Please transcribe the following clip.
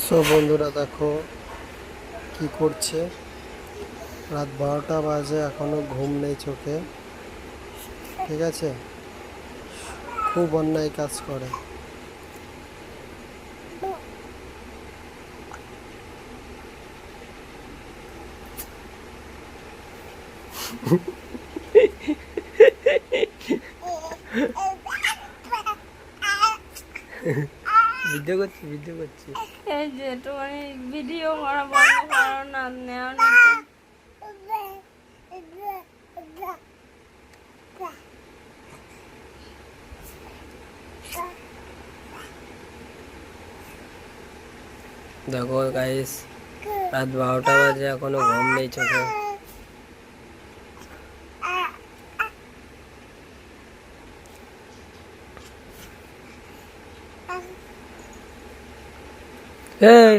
So বন্ধুরা দেখো কি করছে। রাত 12টা বাজে, এখনো ঘুম নেই চোখে। ঠিক আছে, খুব অন্যায় কাজ করে। ভিডিও করছি ভিডিও করছি। এই যে তোমার ভিডিও করা বন্ধ করো না, নেও না দেখো গাইস, রাত 12টা বাজে, এখনো ঘুম নেই চোখে। এই